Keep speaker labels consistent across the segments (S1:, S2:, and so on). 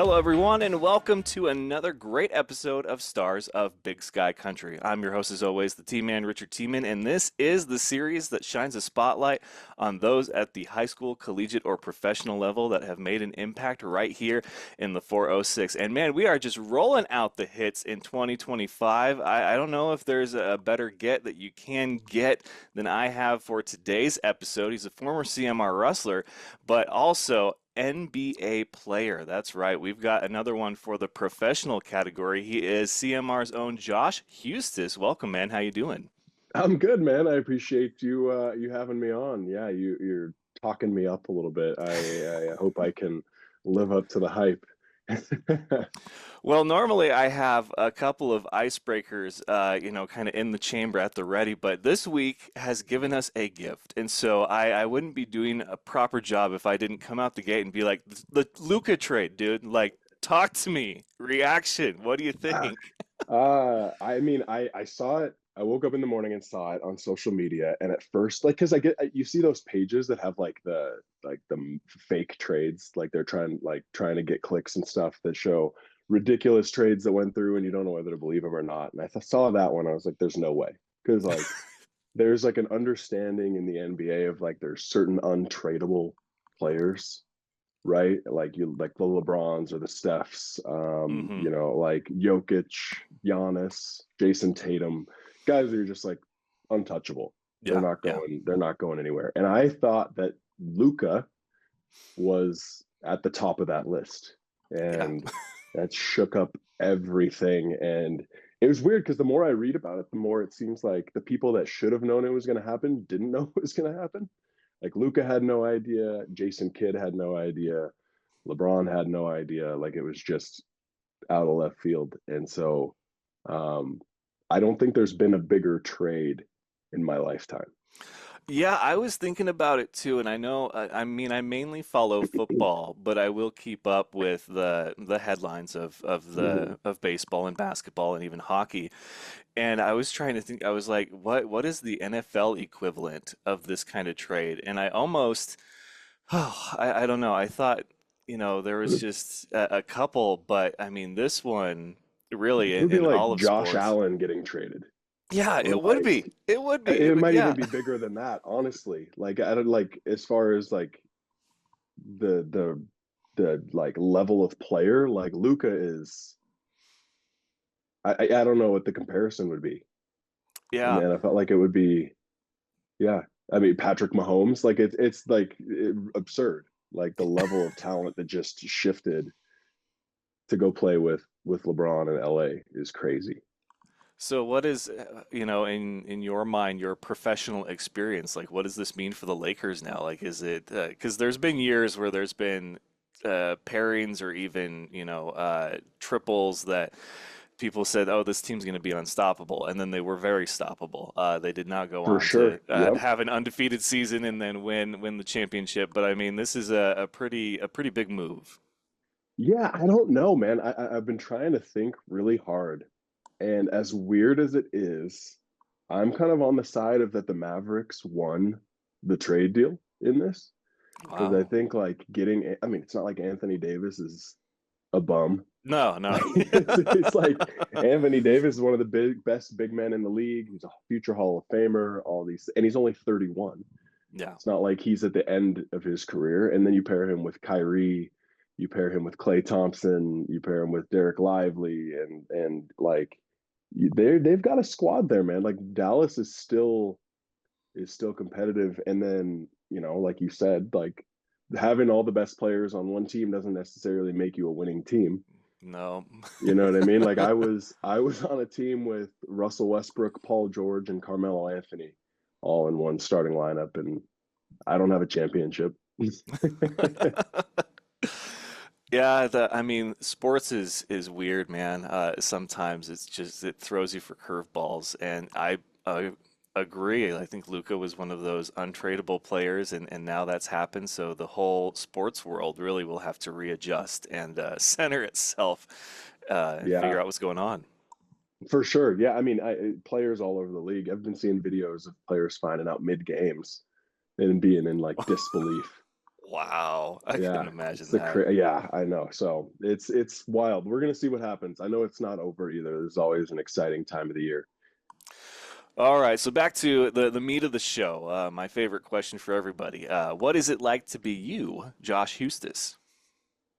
S1: Hello, everyone, and welcome to another great episode of Stars of Big Sky Country. I'm your host, as always, the T-Man, Richard T-Man, and this is the series that shines a spotlight on those at the high school, collegiate, or professional level that have made an impact right here in the 406. And man, we are just rolling out the hits in 2025. I don't know if there's a better get that you can get than I have for today's episode. He's a former CMR Rustler, but also NBA player. That's right. We've got another one for the professional category. He is CMR's own Josh Huestis. Welcome, man. How you doing?
S2: I'm good, man. I appreciate you having me on. Yeah, you're talking me up a little bit. I hope I can live up to the hype.
S1: Well, normally I have a couple of icebreakers, kind of in the chamber at the ready, but this week has given us a gift. And so I wouldn't be doing a proper job if I didn't come out the gate and be like, the Luca trade, dude. Like, talk to me. Reaction. What do you
S2: Ah,
S1: think?
S2: I mean, I saw it. I woke up in the morning and saw it on social media, and at first, like, because you see those pages that have like the fake trades, like they're trying to get clicks and stuff that show ridiculous trades that went through, and you don't know whether to believe them or not. And saw that one, I was like, "There's no way," because like there's like an understanding in the NBA of like there's certain untradeable players, right? Like the LeBrons or the Stephs,
S1: Hmm.
S2: like Jokic, Giannis, Jason Tatum, guys that are just like untouchable.
S1: Yeah, yeah.
S2: They're not going anywhere. And I thought that Luca was at the top of that list.
S1: Yeah.
S2: And that shook up everything. And it was weird because the more I read about it, the more it seems like the people that should have known it was going to happen didn't know it was going to happen. Like Luca had no idea, Jason Kidd had no idea, LeBron had no idea. Like it was just out of left field. And so um, I don't think there's been a bigger trade in my lifetime.
S1: Yeah, I was thinking about it too, and I know, I mean, I mainly follow football, but I will keep up with the headlines
S2: Mm-hmm.
S1: of baseball and basketball and even hockey. And I was trying to think, I was like, what is the NFL equivalent of this kind of trade? And I almost, oh, I don't know. I thought, there was just a couple, but I mean, this one really
S2: It would be
S1: in
S2: like
S1: all of
S2: Josh
S1: sports.
S2: Allen getting traded,
S1: Yeah,
S2: or
S1: it would
S2: like
S1: be. It would be.
S2: it might even
S1: Yeah.
S2: be bigger than that, honestly. Like I don't like as far as like the like level of player, like Luca is. I don't know what the comparison would be in the
S1: Yeah.
S2: NFL. Like it would be, yeah. I mean, Patrick Mahomes, like it's like absurd. Like the level of talent that just shifted to go play with LeBron in LA is crazy.
S1: So what is, in your mind, your professional experience, like what does this mean for the Lakers now? Like is it because there's been years where there's been pairings or even, triples that people said, "Oh, this team's going to be unstoppable," and then they were very stoppable. They did not go
S2: For
S1: on to
S2: sure. Yep.
S1: have an undefeated season and then win the championship. But I mean, this is a pretty big move.
S2: Yeah, I don't know, man. I've been trying to think really hard. And as weird as it is, I'm kind of on the side of that the Mavericks won the trade deal in this. Because I
S1: Wow.
S2: think like I mean, it's not like Anthony Davis is a bum.
S1: No, no.
S2: Like it's like Anthony Davis is one of the best big men in the league. He's a future Hall of Famer, all these, and he's only 31.
S1: Yeah.
S2: It's not like he's at the end of his career. And then you pair him with Kyrie, you pair him with Clay Thompson, you pair him with Derek Lively, and like they've got a squad there, man. Like Dallas is still competitive. And then, like you said, like having all the best players on one team doesn't necessarily make you a winning team.
S1: No.
S2: You know what I mean? Like I was on a team with Russell Westbrook, Paul George, and Carmelo Anthony all in one starting lineup, and I don't have a championship.
S1: Yeah, I mean, sports is weird, man. Sometimes it's just it throws you for curveballs, and I agree. I think Luca was one of those untradeable players, and now that's happened. So the whole sports world really will have to readjust and center itself and figure
S2: Yeah,
S1: out what's going on.
S2: for sure. Yeah, I mean, players all over the league. I've been seeing videos of players finding out mid games and being in like disbelief.
S1: Wow, I couldn't
S2: Yeah,
S1: imagine
S2: it's the
S1: that.
S2: yeah, I know. So it's wild. We're gonna see what happens. I know it's not over either. There's always an exciting time of the year.
S1: All right, so back to the meat of the show. My favorite question for everybody. What is it like to be you, Josh Huestis?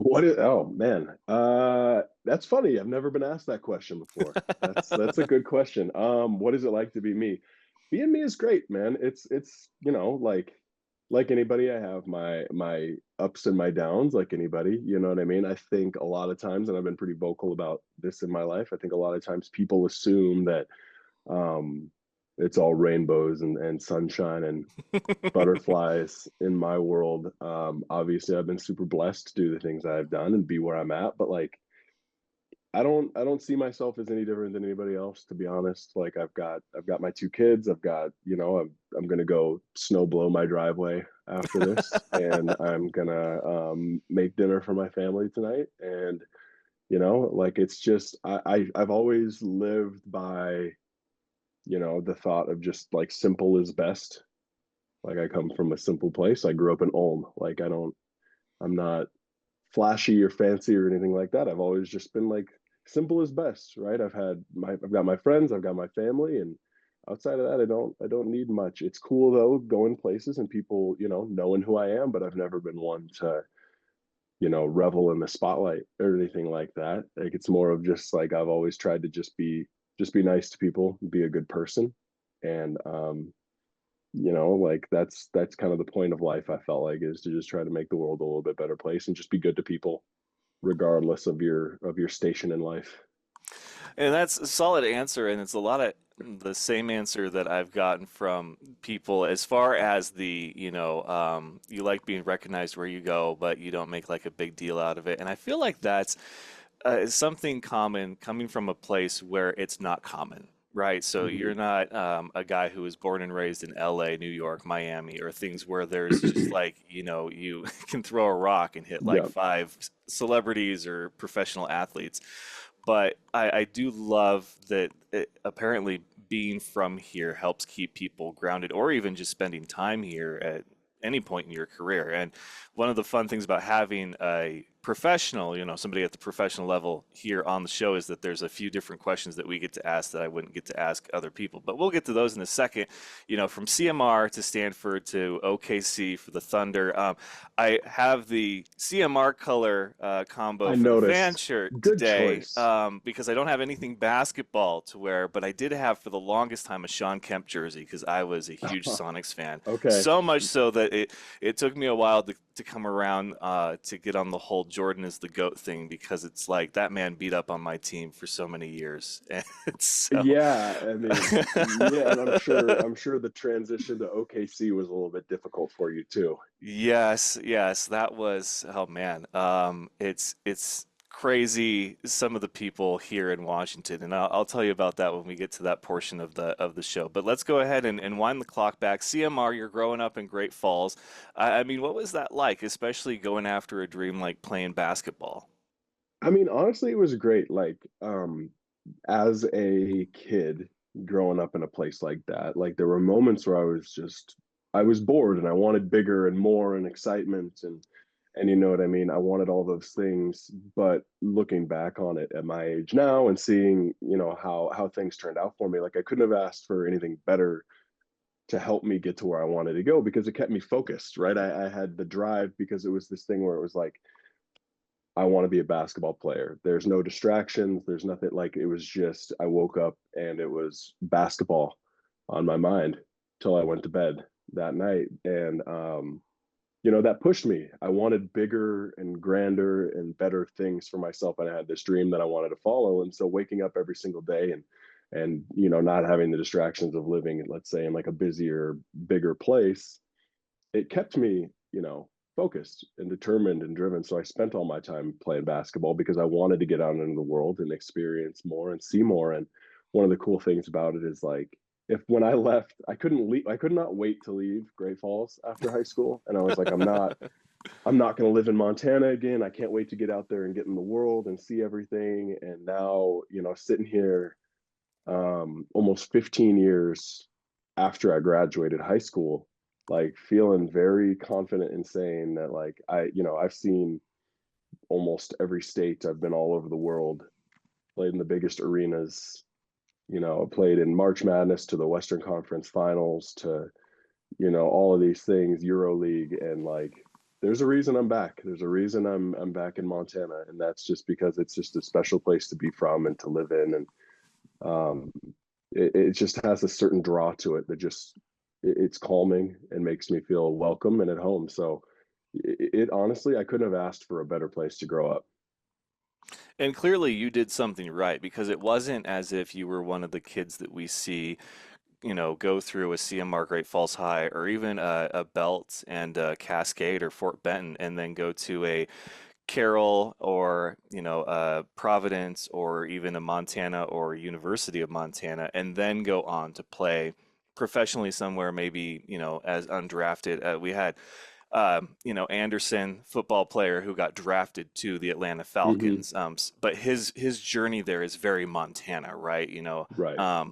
S2: What is, oh man, that's funny. I've never been asked that question before. That's a good question. What is it like to be me? Being me is great, man. It's like anybody, I have my ups and my downs, like anybody. You know what I mean? I think a lot of times, and I've been pretty vocal about this in my life. I think a lot of times people assume that um, it's all rainbows and sunshine and butterflies in my world. Obviously, I've been super blessed to do the things I've done and be where I'm at, but like I don't see myself as any different than anybody else, to be honest. Like I've got my two kids. I've got, I'm gonna go snow blow my driveway after this, and I'm gonna make dinner for my family tonight. And like it's just I've always lived by the thought of just like simple is best. Like I come from a simple place. I grew up in Ulm. Like I'm not flashy or fancy or anything like that. I've always just been like simple is best, right? I've got my friends, I've got my family, and outside of that, I don't need much. It's cool though, going places and people, knowing who I am, but I've never been one to, revel in the spotlight or anything like that. Like it's more of just like I've always tried to just be nice to people, be a good person. And like that's kind of the point of life. I felt like is to just try to make the world a little bit better place and just be good to people regardless of your station in life.
S1: And that's a solid answer, and it's a lot of the same answer that I've gotten from people as far as you like being recognized where you go, but you don't make like a big deal out of it. And I feel like that's something common coming from a place where it's not common. Right, so
S2: Mm-hmm.
S1: you're not a guy who was born and raised in LA, New York, Miami, or things where there's just like, you can throw a rock and hit like
S2: Yeah,
S1: five celebrities or professional athletes. But I do love that apparently being from here helps keep people grounded or even just spending time here at any point in your career. And one of the fun things about having a professional, somebody at the professional level here on the show is that there's a few different questions that we get to ask that I wouldn't get to ask other people. But we'll get to those in a second. From CMR to Stanford to OKC for the Thunder. I have the CMR color combo
S2: I
S1: for the fan
S2: noticed.
S1: shirt
S2: Good
S1: today
S2: choice.
S1: because I don't have anything basketball to wear, but I did have for the longest time a Sean Kemp jersey because I was a huge Sonics fan.
S2: Okay.
S1: So much so that it took me a while to come around to get on the whole Jordan is the GOAT thing because it's like that man beat up on my team for so many years. And so.
S2: Yeah, I mean, yeah, and I'm sure the transition to OKC was a little bit difficult for you too.
S1: Yes, yes, that was, oh man. It's crazy some of the people here in Washington, and I'll tell you about that when we get to that portion of the show. But let's go ahead and wind the clock back. CMR, you're growing up in Great Falls. I mean, what was that like, especially going after a dream like playing basketball?
S2: I mean, honestly, it was great. Like, as a kid growing up in a place like that, like there were moments where I was bored and I wanted bigger and more and excitement and you know what I mean? I wanted all those things, but looking back on it at my age now and seeing, how things turned out for me, like I couldn't have asked for anything better to help me get to where I wanted to go because it kept me focused, right? I had the drive because it was this thing where it was like I want to be a basketball player. There's no distractions. There's nothing like it was just I woke up and it was basketball on my mind till I went to bed that night. And that pushed me. I wanted bigger and grander and better things for myself. And I had this dream that I wanted to follow. And so waking up every single day and not having the distractions of living, let's say, in like a busier, bigger place, it kept me, focused and determined and driven. So I spent all my time playing basketball because I wanted to get out into the world and experience more and see more. And one of the cool things about it is like if when I left, I could not wait to leave Great Falls after high school. And I was like, I'm not going to live in Montana again. I can't wait to get out there and get in the world and see everything. And now, sitting here almost 15 years after I graduated high school, like feeling very confident in saying that like I've seen almost every state. I've been all over the world, played in the biggest arenas. Played in March Madness to the Western Conference Finals to all of these things, Euro League, and like there's a reason I'm back. There's a reason I'm back in Montana, and that's just because it's just a special place to be from and to live in, and um, it just has a certain draw to it that just it's calming and makes me feel welcome and at home. So it honestly, I couldn't have asked for a better place to grow up.
S1: And clearly you did something right because it wasn't as if you were one of the kids that we see, go through a CMR Great Falls High or even a Belt and a Cascade or Fort Benton and then go to a Carroll or, Providence or even a Montana or University of Montana and then go on to play professionally somewhere, maybe, as undrafted. We had Anderson, football player who got drafted to the Atlanta
S2: Mm-hmm.
S1: Falcons. But his journey there is very Montana, right?
S2: Right.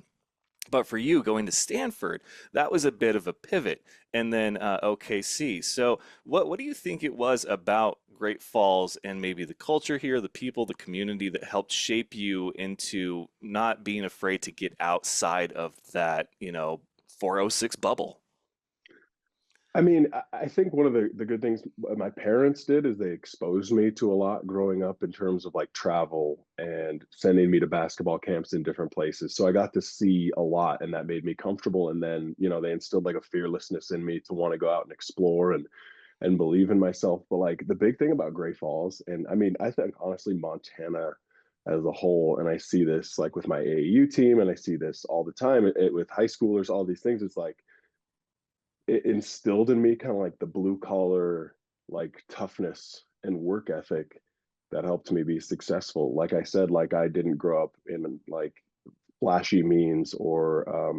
S1: But for you going to Stanford, that was a bit of a pivot, and then OKC. So what do you think it was about Great Falls and maybe the culture here, the people, the community that helped shape you into not being afraid to get outside of that 406 bubble?
S2: I mean, I think one of the good things my parents did is they exposed me to a lot growing up in terms of like travel and sending me to basketball camps in different places. So I got to see a lot and that made me comfortable. And then, they instilled like a fearlessness in me to want to go out and explore and believe in myself. But like the big thing about Great Falls, and I mean, I think honestly, Montana as a whole, and I see this like with my AAU team, and I see this all the time with high schoolers, all these things. It's like it instilled in me kind of like the blue collar, like toughness and work ethic that helped me be successful. Like I said, like I didn't grow up in like flashy means or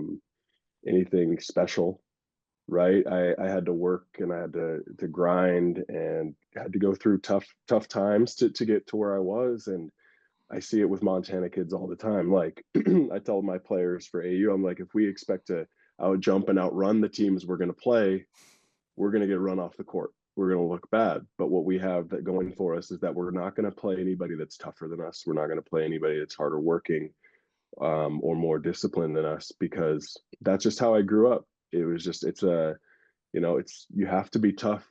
S2: anything special, right? I had to work and I had to grind and had to go through tough times to get to where I was. And I see it with Montana kids all the time. Like I tell my players for AU, I'm like, if we expect to out jump and outrun the teams we're going to play, we're going to get run off the court. We're going to look bad. But what we have that going for us is that we're not going to play anybody that's tougher than us. We're not going to play anybody that's harder working or more disciplined than us because that's just how I grew up. It was just it's you have to be tough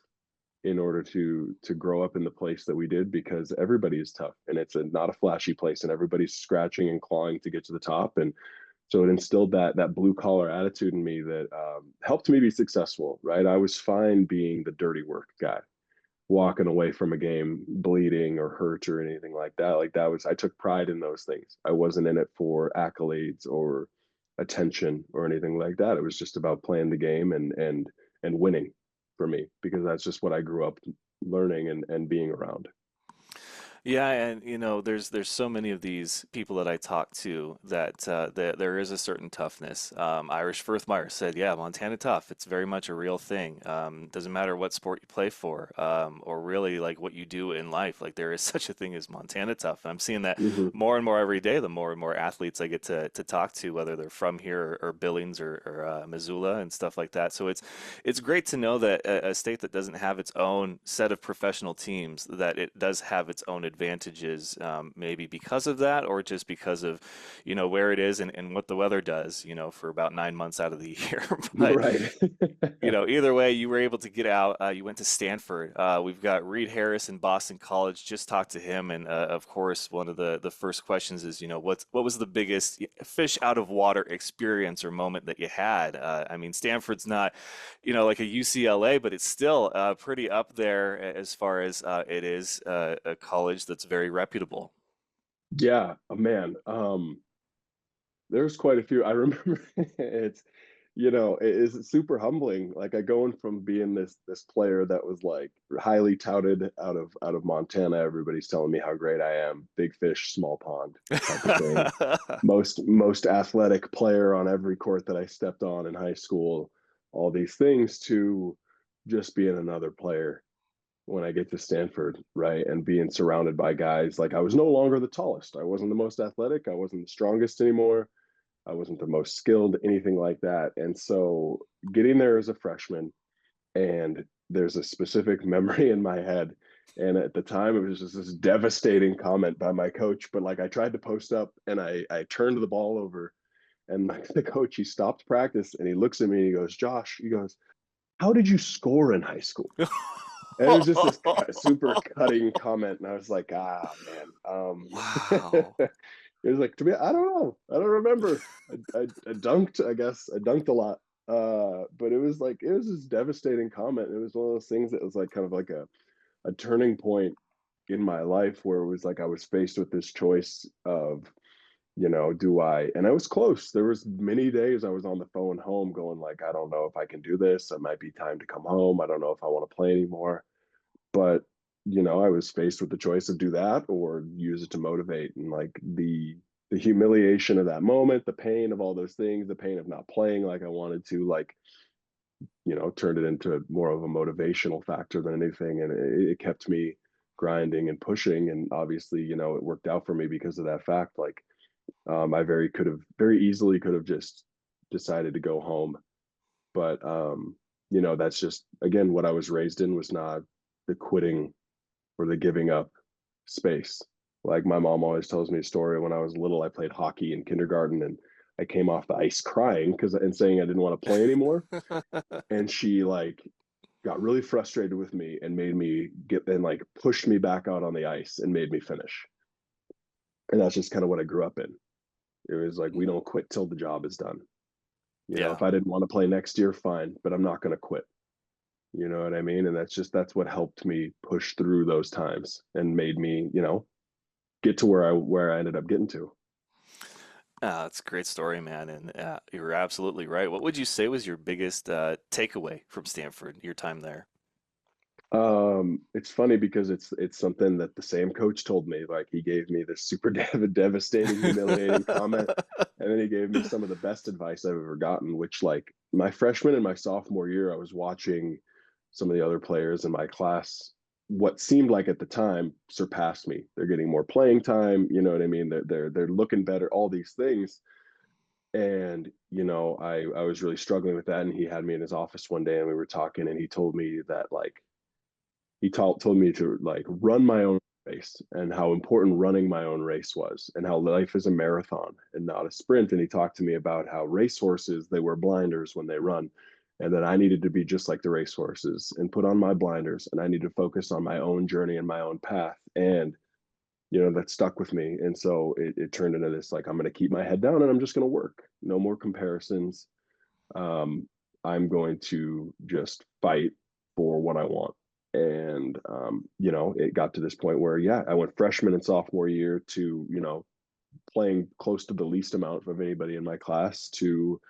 S2: in order to grow up in the place that we did because everybody is tough and it's not a flashy place and everybody's scratching and clawing to get to the top. And so it instilled that blue collar attitude in me that helped me be successful. Right, I was fine being the dirty work guy, walking away from a game bleeding or hurt or anything like that. Like that was I took pride in those things. I wasn't in it for accolades or attention or anything like that. It was just about playing the game and winning for me because that's just what I grew up learning and being around.
S1: Yeah, and there's so many of these people that I talk to that there is a certain toughness. Irish Firthmeyer said, "Yeah, Montana tough. It's very much a real thing. Doesn't matter what sport you play for, or really like what you do in life. Like there is such a thing as Montana tough. And I'm seeing that
S2: Mm-hmm.
S1: more and more every day. The more and more athletes I get to talk to, whether they're from here or Billings or Missoula and stuff like that. So it's great to know that a state that doesn't have its own set of professional teams, that it does have its own advantages, maybe because of that, or just because of, where it is and what the weather does, for about 9 months out of the year. But
S2: Right.
S1: either way, you were able to get out. You went to Stanford. We've got Reed Harris in Boston College. Just talked to him, and of course, one of the first questions is, what was the biggest fish out of water experience or moment that you had? I mean, Stanford's not, like a UCLA, but it's still pretty up there as far as it is a college that's very reputable.
S2: Yeah, man. There's quite a few. I remember it's it is super humbling. Like I going from being this player that was like highly touted out of Montana. Everybody's telling me how great I am. Big fish, small pond type of thing. Most athletic player on every court that I stepped on in high school. All these things to just being another player when I get to Stanford, right? And being surrounded by guys like I was no longer the tallest. I wasn't the most athletic. I wasn't the strongest anymore. I wasn't the most skilled, anything like that. And so getting there as a freshman, And there's a specific memory in my head. And at the time, it was just this devastating comment by my coach. But like I tried to post up and I turned the ball over and like the coach, he stopped practice and he looks at me and he goes, Josh, he goes, how did you score in high school? And it was just this super cutting comment. And I was like, ah, man.
S1: Wow.
S2: It was like, to me, I don't know. I don't remember. I dunked, I guess. I dunked a lot. But it was like, it was this devastating comment. It was one of those things that was like kind of like a turning point in my life where it was like I was faced with this choice of, do I, and I was close. There was many days I was on the phone home going like, I don't know if I can do this. It might be time to come home. I don't know if I want to play anymore. But, I was faced with the choice of do that or use it to motivate. And like the humiliation of that moment, the pain of all those things, the pain of not playing like I wanted to, like, turned it into more of a motivational factor than anything. And it kept me grinding and pushing. And obviously, it worked out for me because of that fact. Like, I very easily could have just decided to go home. But, that's just, again, what I was raised in was not the quitting or the giving up space. Like my mom always tells me a story when I was little, I played hockey in kindergarten and I came off the ice crying and saying I didn't want to play anymore. And she like got really frustrated with me and made me get and like pushed me back out on the ice and made me finish. And that's just kind of what I grew up in. It was like, we don't quit till the job is done.
S1: Yeah.
S2: If I didn't want to play next year, fine, but I'm not going to quit. You know what I mean? And that's what helped me push through those times and made me, get to where I ended up getting to.
S1: It's a great story, man. And you're absolutely right. What would you say was your biggest takeaway from Stanford, your time there?
S2: It's funny because it's something that the same coach told me. Like he gave me this super devastating, humiliating comment, and then he gave me some of the best advice I've ever gotten. Which, like my freshman and my sophomore year, I was watching some of the other players in my class. What seemed like at the time surpassed me. They're getting more playing time. You know what I mean? They're looking better. All these things, and I was really struggling with that. And he had me in his office one day, and we were talking, and he told me that like told me to like run my own race and how important running my own race was and how life is a marathon and not a sprint. And he talked to me about how racehorses, they wear blinders when they run, and that I needed to be just like the racehorses and put on my blinders, and I need to focus on my own journey and my own path. And that stuck with me. And so it turned into this like, I'm going to keep my head down and I'm just going to work. No more comparisons. um, I'm going to just fight for what I want. And, it got to this point where, yeah, I went freshman and sophomore year to, playing close to the least amount of anybody in my class to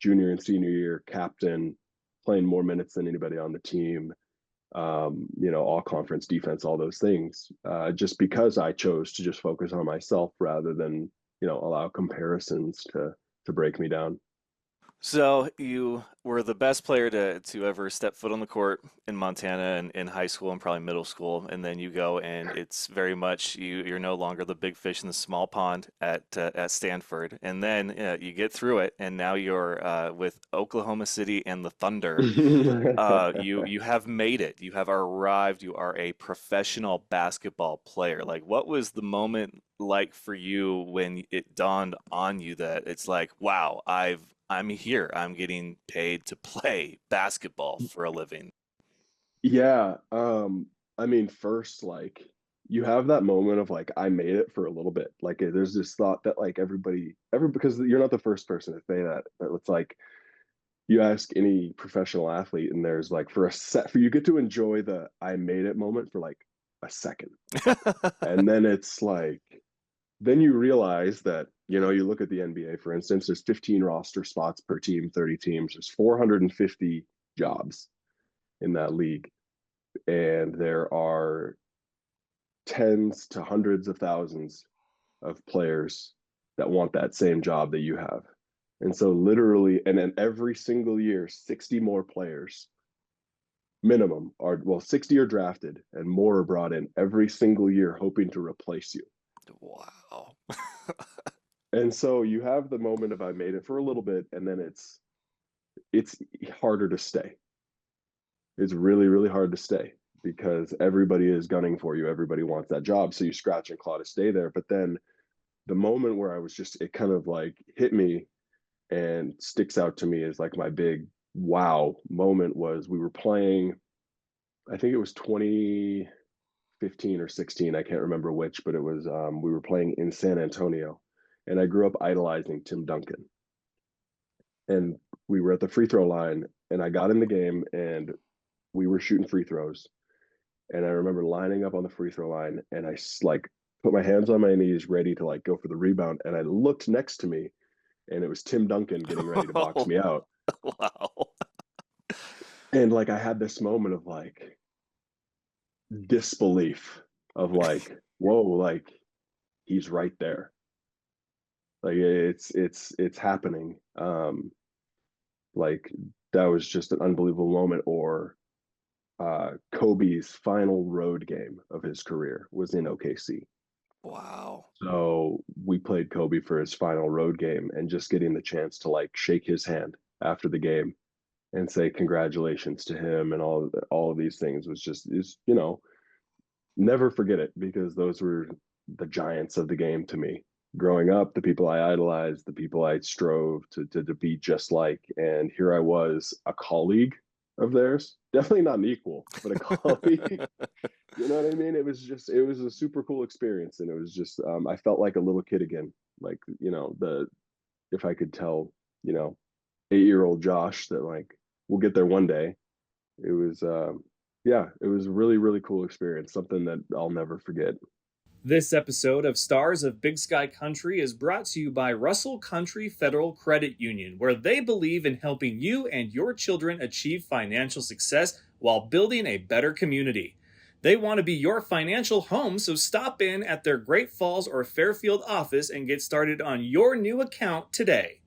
S2: junior and senior year captain, playing more minutes than anybody on the team, all conference defense, all those things, just because I chose to just focus on myself rather than, allow comparisons to break me down.
S1: So you were the best player to ever step foot on the court in Montana and in high school and probably middle school, and then you go and it's very much you're no longer the big fish in the small pond at Stanford, and then you get through it, and now you're with Oklahoma City and the Thunder. You have made it. You have arrived. You are a professional basketball player. Like, what was the moment like for you when it dawned on you that it's like, wow, I'm here. I'm getting paid to play basketball for a living.
S2: Yeah. I mean, first, like, you have that moment of like, I made it for a little bit. Like, there's this thought that like because you're not the first person to say that, but it's like you ask any professional athlete, and there's like for you get to enjoy the I made it moment for like a second. And then it's like, then you realize that, you look at the NBA, for instance, there's 15 roster spots per team, 30 teams, there's 450 jobs in that league. And there are tens to hundreds of thousands of players that want that same job that you have. And so literally, and then every single year, 60 more players minimum are, well, 60 are drafted and more are brought in every single year hoping to replace you.
S1: Wow.
S2: And so you have the moment of I made it for a little bit, and then it's harder to stay. it's really, really hard to stay because everybody is gunning for you. Everybody wants that job. So you scratch and claw to stay there. But then the moment where I was just, it kind of like hit me and sticks out to me as like my big wow moment was we were playing, I think it was 2015 or 16. I can't remember which, but it was, we were playing in San Antonio. And I grew up idolizing Tim Duncan. And we were at the free throw line and I got in the game and we were shooting free throws. And I remember lining up on the free throw line and I like put my hands on my knees ready to like go for the rebound. And I looked next to me and it was Tim Duncan getting ready to box me out.
S1: Wow.
S2: And like I had this moment of like disbelief of like, whoa, like he's right there. Like it's happening. Like that was just an unbelievable moment. Or Kobe's final road game of his career was in OKC.
S1: Wow.
S2: So we played Kobe for his final road game, and just getting the chance to like shake his hand after the game and say congratulations to him and all of these things was just is never forget it because those were the giants of the game to me. Growing up, the people I idolized, the people I strove to be just like, and here I was, a colleague of theirs. Definitely not an equal, but a colleague. You know what I mean? It was a super cool experience, and it was just I felt like a little kid again. Like the if I could tell 8-year-old Josh that like we'll get there one day. It was yeah, it was a really really cool experience, something that I'll never forget.
S1: This episode of Stars of Big Sky Country is brought to you by Russell Country Federal Credit Union, where they believe in helping you and your children achieve financial success while building a better community. They want to be your financial home, so stop in at their Great Falls or Fairfield office and get started on your new account today.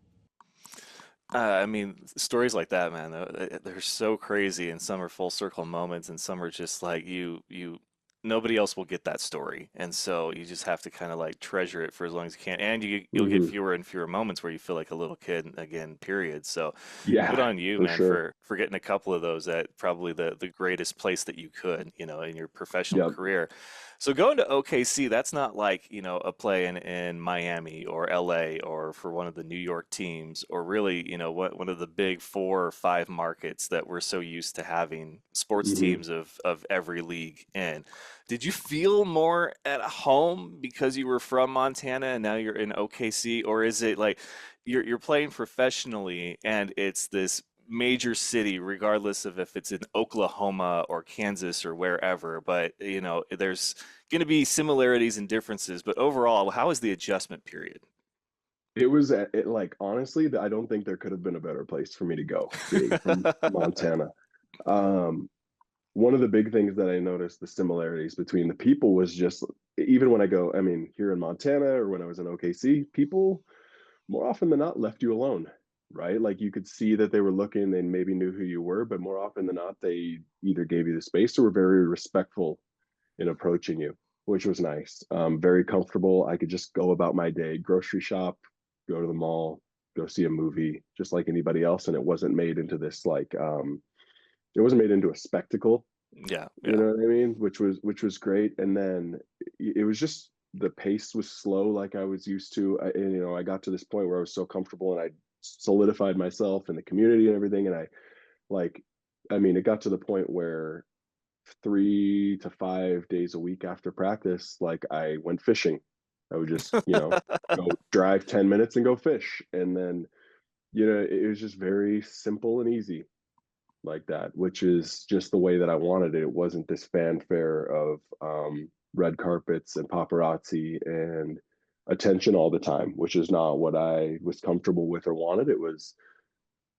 S1: I mean, stories like that, man, they're so crazy, and some are full circle moments, and some are just like nobody else will get that story, and so you just have to kind of like treasure it for as long as you can, and you'll get
S2: Hmm.
S1: fewer and fewer moments where you feel like a little kid again, period. So, good
S2: Yeah,
S1: on you,
S2: for
S1: man,
S2: sure.
S1: for getting a couple of those at probably the greatest place that you could, in your professional
S2: Yep.
S1: career. So going to OKC, that's not like, a play in Miami or LA or for one of the New York teams or really, one of the big 4 or 5 markets that we're so used to having sports
S2: Hmm.
S1: teams of every league in. Did you feel more at home because you were from Montana and now you're in OKC, or is it like you're playing professionally and it's this major city, regardless of if it's in Oklahoma or Kansas or wherever, but there's going to be similarities and differences, but overall, how is the adjustment period?
S2: Like honestly, I don't think there could have been a better place for me to go being from Montana. Um, One of the big things that I noticed the similarities between the people was just even when I go, I mean, here in Montana or when I was in OKC, people more often than not left you alone, right? Like you could see that they were looking and maybe knew who you were, but more often than not, they either gave you the space or were very respectful in approaching you, which was nice. Very comfortable. I could just go about my day, grocery shop, go to the mall, go see a movie, just like anybody else, and it wasn't made into this like it wasn't made into a spectacle.
S1: Yeah,
S2: You
S1: yeah.
S2: know what I mean? Which was great. And then it was just the pace was slow, like I was used to. And, I got to this point where I was so comfortable, and I solidified myself in the community and everything. And like, I mean, it got to the point where 3 to 5 days a week after practice, like I went fishing. I would just, go drive 10 minutes and go fish. And then, it was just very simple and easy like that, which is just the way that I wanted it. It wasn't this fanfare of red carpets and paparazzi and attention all the time, which is not what I was comfortable with or wanted. It was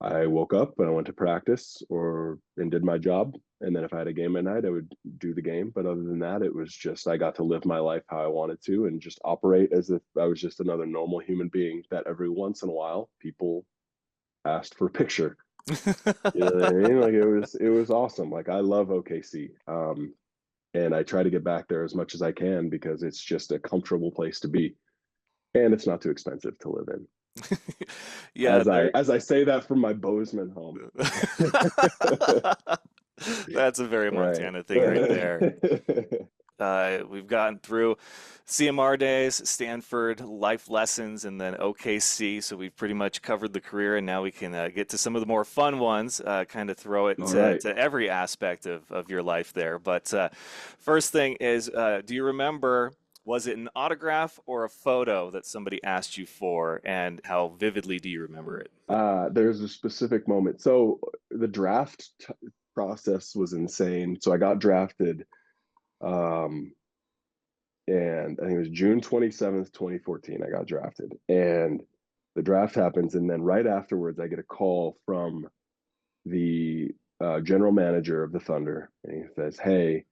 S2: I woke up and I went to practice or and did my job. And then if I had a game at night, I would do the game. But other than that, it was just I got to live my life how I wanted to and just operate as if I was just another normal human being that every once in a while people asked for a picture. You know what I mean? Like it was awesome. Like I love OKC. And I try to get back there as much as I can because it's just a comfortable place to be. And it's not too expensive to live in.
S1: Yeah,
S2: As I
S1: there.
S2: as I say that from my Bozeman home.
S1: That's a very
S2: Right.
S1: Montana thing right there. We've gotten through CMR days, Stanford, life lessons, and then OKC. So we've pretty much covered the career, and now we can get to some of the more fun ones, kind of throw it
S2: All right.
S1: to every aspect of your life there. But first thing is, do you remember, was it an autograph or a photo that somebody asked you for, and how vividly do you remember it?
S2: There's a specific moment. So the process was insane. So I got drafted, um, and I think it was June 27th, 2014. I got drafted, and the draft happens, and then right afterwards, I get a call from the general manager of the Thunder, and he says, "Hey,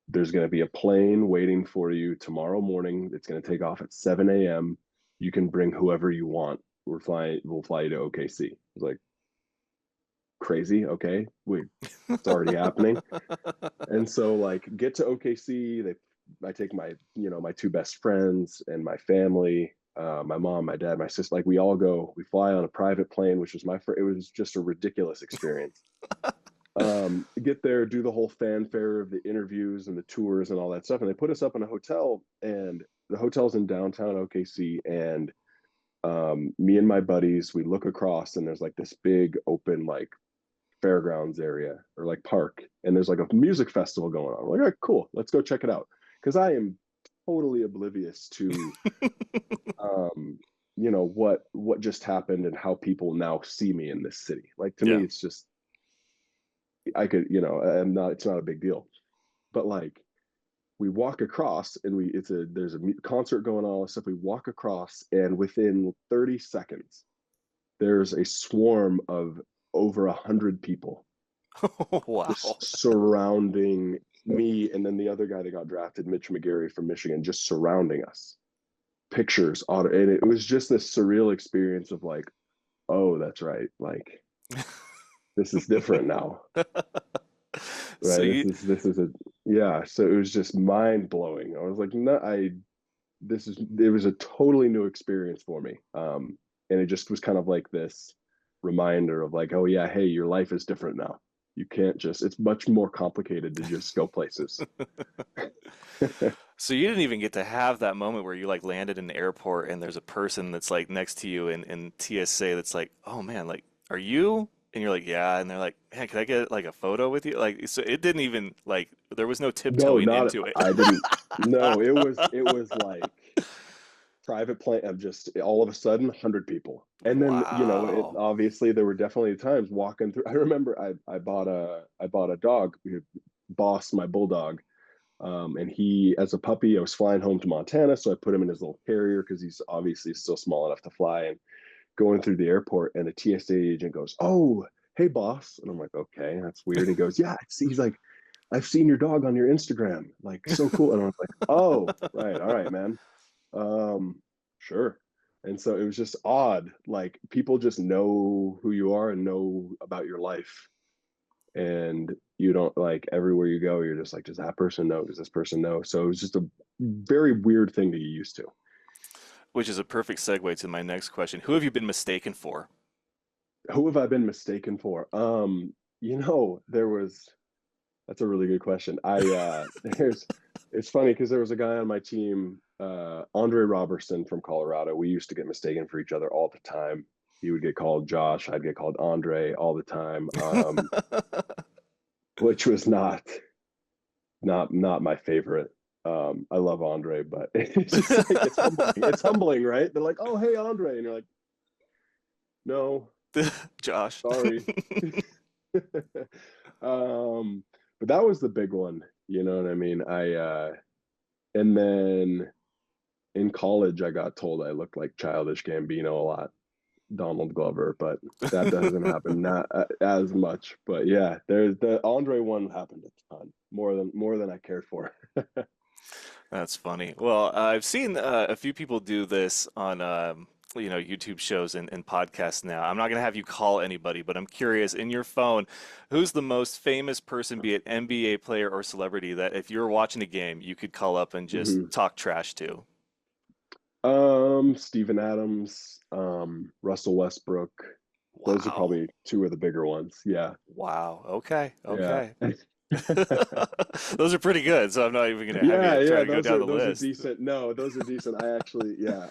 S2: there's going to be a plane waiting for you tomorrow morning. It's going to take off at 7 a.m. You can bring whoever you want. We'll fly you to OKC." I was like, crazy. Okay, wait, it's already happening. And so like get to OKC, I take my, my two best friends and my family, my mom, my dad, my sister, like we fly on a private plane, which was it was just a ridiculous experience. Get there, do the whole fanfare of the interviews and the tours and all that stuff. And they put us up in a hotel, and the hotel's in downtown OKC. And me and my buddies, we look across, and there's like this big open, like fairgrounds area or like park, and there's like a music festival going on. We're like, all right, cool, let's go check it out. Because I am totally oblivious to what just happened and how people now see me in this city. Like to
S1: Yeah.
S2: me, it's just I could, I'm not. It's not a big deal. But like we walk across, and there's a concert going on, all this stuff. We walk across, and within 30 seconds, there's a swarm of over 100 people just
S1: Wow.
S2: surrounding me, and then the other guy that got drafted, Mitch McGarry from Michigan, just surrounding us. Pictures, auto, and it was just this surreal experience of like, oh, that's right, like this is different now,
S1: So
S2: right?
S1: you
S2: This is a yeah. So it was just mind blowing. I was like, no, it was a totally new experience for me, and it just was kind of like this reminder of like, oh yeah, hey, your life is different now. You can't just. It's much more complicated to just go places.
S1: So you didn't even get to have that moment where you like landed in the airport and there's a person that's like next to you in TSA that's like, "Oh man, like are you?" And you're like, "Yeah." And they're like, "Man, can I get like a photo with you?" Like so it didn't even like there was no
S2: No,
S1: tiptoeing
S2: not
S1: into it.
S2: I didn't. No, it was like private plane of just all of a sudden 100 people. And then
S1: Wow.
S2: obviously there were definitely times walking through. I remember I bought a dog, Boss, my bulldog. And he, as a puppy, I was flying home to Montana, so I put him in his little carrier because he's obviously still small enough to fly. And going through the airport, and a TSA agent goes, "Oh, hey, boss," and I'm like, "Okay, that's weird." He goes, "Yeah, he's like, I've seen your dog on your Instagram, like so cool." And I was like, "Oh, right, all right, man, sure." And so it was just odd, like people just know who you are and know about your life, and you don't like everywhere you go, you're just like, does that person know? Does this person know? So it was just a very weird thing to get used to.
S1: Which is a perfect segue to my next question. Who have you been mistaken for?
S2: Who have I been mistaken for? There was that's a really good question. There's it's funny because there was a guy on my team, Andre Robertson from Colorado. We used to get mistaken for each other all the time. He would get called Josh, I'd get called Andre all the time. Which was not my favorite. I love Andre, but it's just like it's humbling. It's humbling, right? They're like, "Oh, hey, Andre," and you're like, "No,
S1: Josh.
S2: sorry." But that was the big one. You know what I mean? And then in college, I got told I looked like Childish Gambino a lot, Donald Glover, but that doesn't happen not as much. But yeah, there's the Andre one happened a ton, more than I cared for.
S1: That's funny. Well, I've seen a few people do this on YouTube shows and podcasts now. I'm not going to have you call anybody, but I'm curious in your phone, who's the most famous person, be it NBA player or celebrity, that if you're watching a game, you could call up and just
S2: Mhm.
S1: talk trash to?
S2: Steven Adams, Russell Westbrook, Those are
S1: Wow.
S2: probably two of the bigger ones. Yeah.
S1: Wow. Okay.
S2: Yeah.
S1: Okay. Those are pretty good, so I'm not even gonna have
S2: Yeah,
S1: you try
S2: yeah,
S1: to go down the
S2: those are
S1: list.
S2: decent. No, those are decent. I actually, yeah,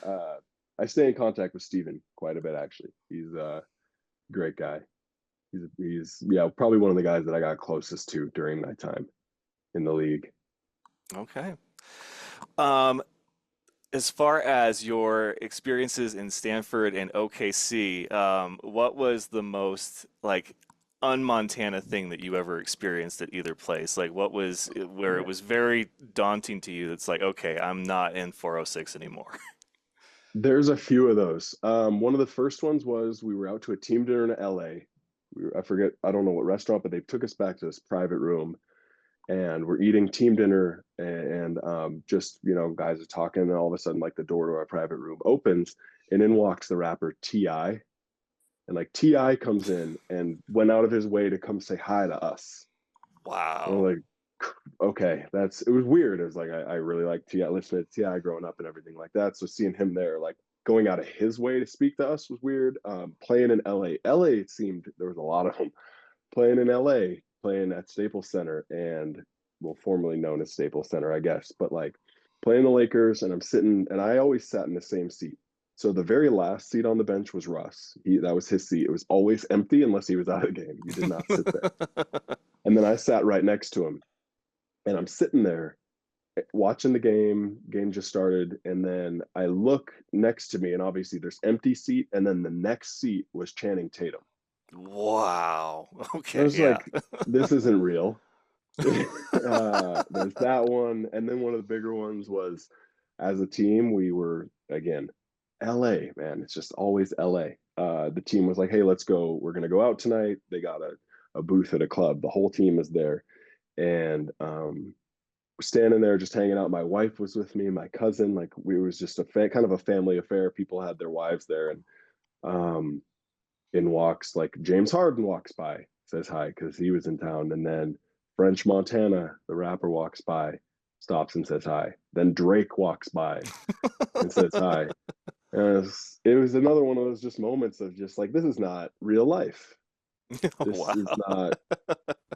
S2: I stay in contact with Steven quite a bit actually. He's a great guy. He's yeah, probably one of the guys that I got closest to during my time in the league.
S1: Okay. Um, as far as your experiences in Stanford and OKC, what was the most like un-Montana thing that you ever experienced at either place? Like, what was where it
S2: Man,
S1: was very daunting to you? That's like, okay, I'm not in 406 anymore.
S2: there's a few of those. One of the first ones was we were out to a team dinner in LA. I forget, I don't know what restaurant, but they took us back to this private room and we're eating team dinner and just guys are talking and all of a sudden like the door to our private room opens and in walks the rapper Ti and like Ti comes in and went out of his way to come say hi to us. And
S1: Wow.
S2: we're like, okay, that's it was weird. It was like I really like Ti, listening to Ti growing up and everything like that. So seeing him there, like going out of his way to speak to us was weird. Playing in LA, it seemed there was a lot of them playing in LA, playing at Staples Center and well, formerly known as Staples Center, I guess, but like playing the Lakers and I'm sitting and I always sat in the same seat. So the very last seat on the bench was Russ. That was his seat. It was always empty unless he was out of the game. You did not sit there. And then I sat right next to him and I'm sitting there watching the game. Game just started, and then I look next to me, and obviously there's empty seat, and then the next seat was Channing Tatum.
S1: Wow.
S2: I
S1: Okay,
S2: was
S1: yeah.
S2: like, "This isn't real." There's that one, and then one of the bigger ones was, as a team, we were again, L.A. Man, it's just always L.A. The team was like, "Hey, let's go. We're gonna go out tonight." They got a booth at a club. The whole team is there, and standing there just hanging out. My wife was with me, my cousin, like we was just kind of a family affair. People had their wives there, and um, in walks like James Harden walks by, says hi because he was in town, and then French Montana, the rapper, walks by, stops and says hi. Then Drake walks by and says hi. And it was another one of those just moments of just like this is not real life. This is
S1: Wow.
S2: not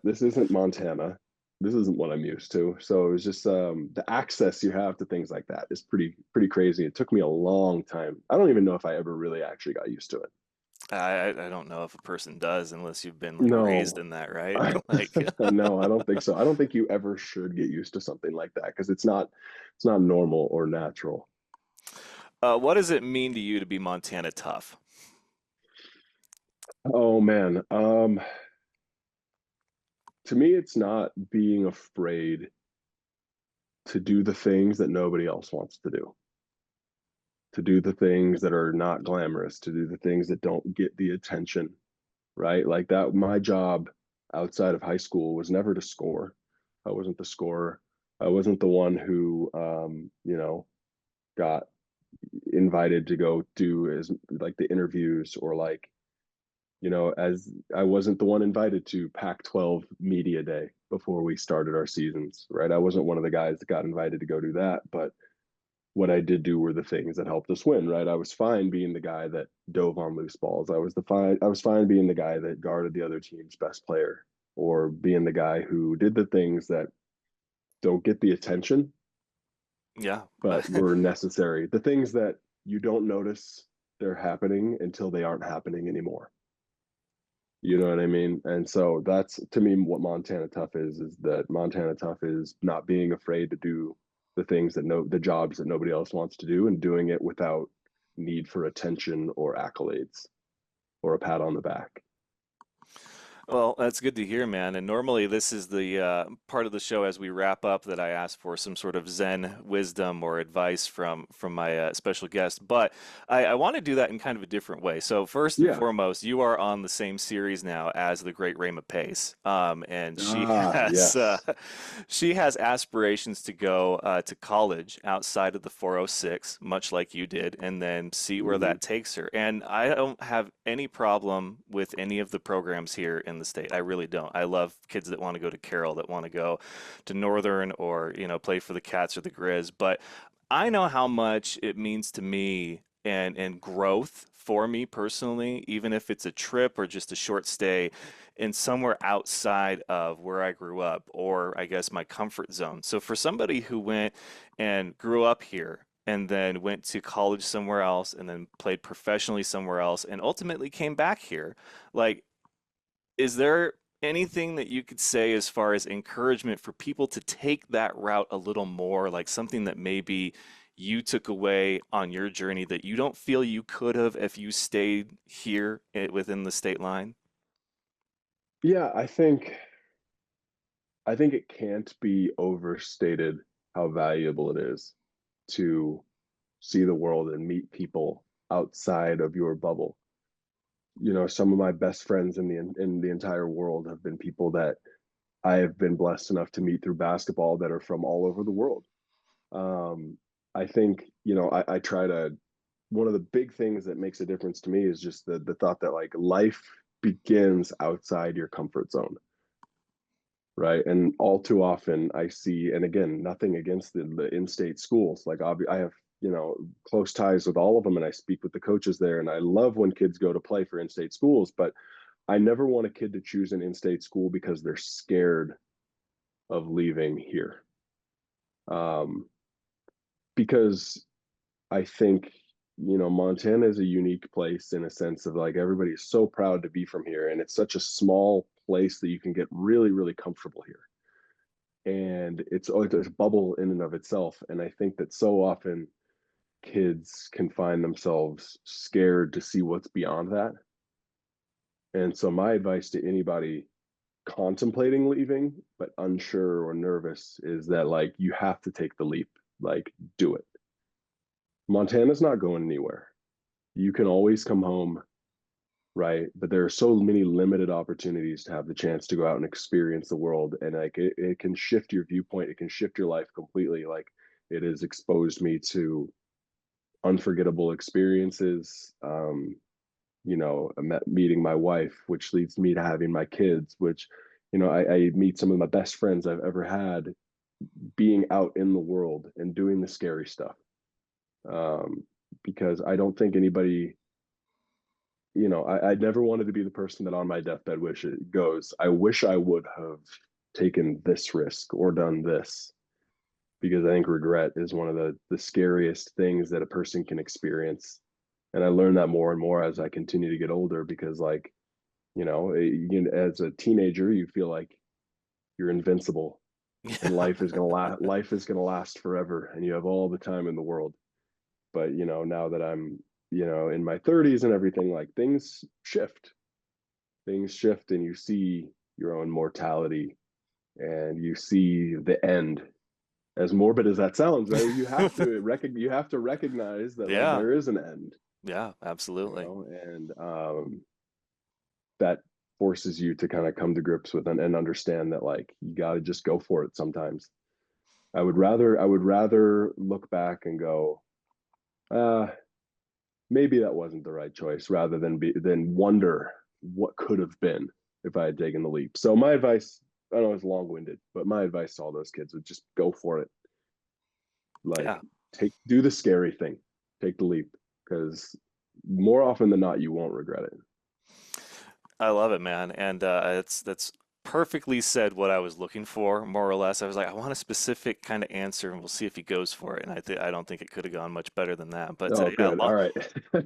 S2: this isn't Montana. This isn't what I'm used to. So it was just the access you have to things like that is pretty crazy. It took me a long time. I don't even know if I ever really actually got used to it.
S1: I don't know if a person does unless you've been like raised
S2: No,
S1: in that, right? Like,
S2: no, I don't think so. I don't think you ever should get used to something like that because it's not normal or natural.
S1: what does it mean to you to be Montana tough?
S2: Oh man, to me, it's not being afraid to do the things that nobody else wants to do the things that are not glamorous, to do the things that don't get the attention, right? Like that, my job outside of high school was never to score. I wasn't the scorer. I wasn't the one who, got invited to go do as like the interviews or like, as I wasn't the one invited to Pac-12 media day before we started our seasons, right? I wasn't one of the guys that got invited to go do that, but what I did do were the things that helped us win, right? I was fine being the guy that dove on loose balls. I was fine being the guy that guarded the other team's best player or being the guy who did the things that don't get the attention
S1: Yeah.
S2: but were necessary. The things that you don't notice they're happening until they aren't happening anymore. You know what I mean? And so that's to me what Montana Tough is that Montana Tough is not being afraid to do the jobs that nobody else wants to do and doing it without need for attention or accolades or a pat on the back.
S1: Well, that's good to hear, man. And normally, this is the part of the show as we wrap up that I ask for some sort of Zen wisdom or advice from my special guest. But I want to do that in kind of a different way. So first and
S2: Yeah.
S1: foremost, you are on the same series now as the great Rama Pace, and she
S2: Ah,
S1: has
S2: yes.
S1: she has aspirations to go to college outside of the 406, much like you did, and then see where
S2: Mhm.
S1: that takes her. And I don't have any problem with any of the programs here in the state. I really don't. I love kids that want to go to Carroll, that want to go to Northern or, play for the Cats or the Grizz. But I know how much it means to me and growth for me personally, even if it's a trip or just a short stay in somewhere outside of where I grew up, or I guess my comfort zone. So for somebody who went and grew up here and then went to college somewhere else and then played professionally somewhere else and ultimately came back here, like, is there anything that you could say as far as encouragement for people to take that route a little more, like something that maybe you took away on your journey that you don't feel you could have if you stayed here within the state line?
S2: Yeah, I think it can't be overstated how valuable it is to see the world and meet people outside of your bubble. Some of my best friends in the entire world have been people that I have been blessed enough to meet through basketball that are from all over the world. Um, I think, I try to, one of the big things that makes a difference to me is just the thought that like life begins outside your comfort zone, right? And all too often I see, and again, nothing against the in-state schools. Like I have, close ties with all of them, and I speak with the coaches there, and I love when kids go to play for in-state schools, but I never want a kid to choose an in-state school because they're scared of leaving here. Um, because I think, Montana is a unique place in a sense of like everybody is so proud to be from here, and it's such a small place that you can get really, really comfortable here. And it's a bubble in and of itself. And I think that so often kids can find themselves scared to see what's beyond that. And so my advice to anybody contemplating leaving but unsure or nervous is that like you have to take the leap, like do it. Montana's not going anywhere. You can always come home, right? But there are so many limited opportunities to have the chance to go out and experience the world, and like it can shift your viewpoint, it can shift your life completely. Like it has exposed me to unforgettable experiences. Meeting my wife, which leads me to having my kids, which I meet some of my best friends I've ever had being out in the world and doing the scary stuff. um, because I don't think anybody, I never wanted to be the person that on my deathbed I wish I would have taken this risk or done this, because I think regret is one of the scariest things that a person can experience. And I learned that more and more as I continue to get older, because like, as a teenager, you feel like you're invincible and life is going to last forever and you have all the time in the world. But now that I'm in my 30s and everything, like things shift and you see your own mortality and you see the end. As morbid as that sounds, right? You have to recognize that like
S1: Yeah,
S2: there is an end,
S1: yeah, absolutely.
S2: and that forces you to kind of come to grips with and understand that like you got to just go for it sometimes. I would rather look back and go, uh maybe that wasn't the right choice, rather than wonder what could have been if I had taken the leap. So my advice, I know it's long-winded, but my advice to all those kids would just go for it.
S1: Yeah.
S2: Like do the scary thing, take the leap, because more often than not you won't regret it.
S1: I love it, man, and it's that's perfectly said what I was looking for, more or less. I was like, I want a specific kind of answer, and we'll see if he goes for it. And I don't think it could have gone much better than that. But
S2: Oh,
S1: yeah,
S2: good. All right.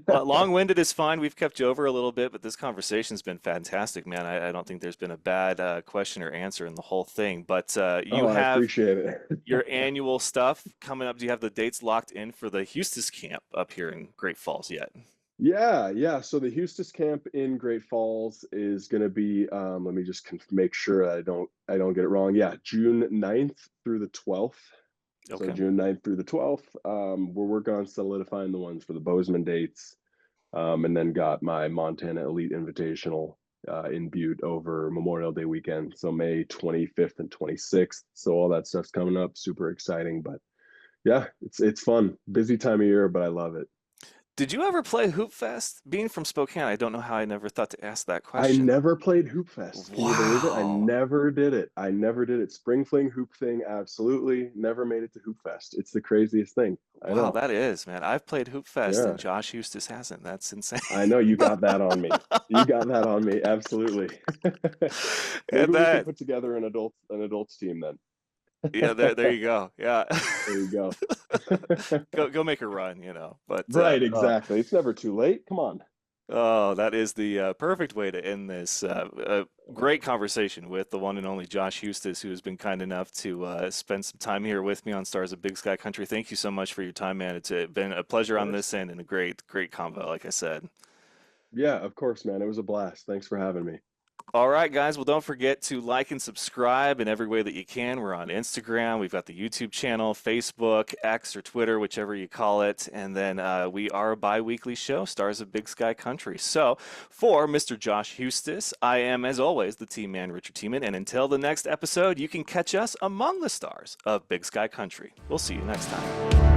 S1: long-winded is fine. We've kept you over a little bit, but this conversation's been fantastic, man. I don't think there's been a bad question or answer in the whole thing. But you
S2: Oh, I
S1: have
S2: appreciate it.
S1: your annual stuff coming up. Do you have the dates locked in for the Huestis camp up here in Great Falls yet?
S2: Yeah, yeah. So the Huestis camp in Great Falls is going to be, let me just make sure I don't get it wrong. Yeah, June 9th through the 12th. So
S1: Okay.
S2: June 9th through the 12th. We're working on solidifying the ones for the Bozeman dates. And then got my Montana Elite Invitational in Butte over Memorial Day weekend. So May 25th and 26th. So all that stuff's coming up. Super exciting. But yeah, it's fun. Busy time of year, but I love it.
S1: Did you ever play Hoop Fest? Being from Spokane, I don't know how I never thought to ask that
S2: I
S1: question.
S2: never played Hoop Fest. Can you believe it? I
S1: Wow.
S2: never did it. I never did it. Spring Fling Hoop thing, absolutely. Never made it to Hoop Fest. It's the craziest thing. I
S1: Wow,
S2: know.
S1: that is, man. I've played Hoop Fest and
S2: Yeah.
S1: Josh Huestis hasn't. That's insane.
S2: I know you got that on me. You got that on me. Absolutely.
S1: And
S2: Maybe we can
S1: that,
S2: put together an adults team then.
S1: yeah, there you go. Yeah.
S2: There you go.
S1: Go make a run, you know. But
S2: Right, exactly. It's never too late. Come on.
S1: oh, that is the perfect way to end this great conversation with the one and only Josh Huestis, who has been kind enough to spend some time here with me on Stars of Big Sky Country. Thank you so much for your time, man. It's been a
S2: Of
S1: pleasure on
S2: course.
S1: this end and a great convo, like I said.
S2: Yeah, of course, man. It was a blast. Thanks for having me.
S1: All right, guys. Well, don't forget to like and subscribe in every way that you can. We're on Instagram. We've got the YouTube channel, Facebook, X, or Twitter, whichever you call it. And then we are a bi-weekly show, Stars of Big Sky Country. So for Mr. Josh Huestis, I am, as always, the team man, Richard Teeman. And until the next episode, you can catch us among the stars of Big Sky Country. We'll see you next time.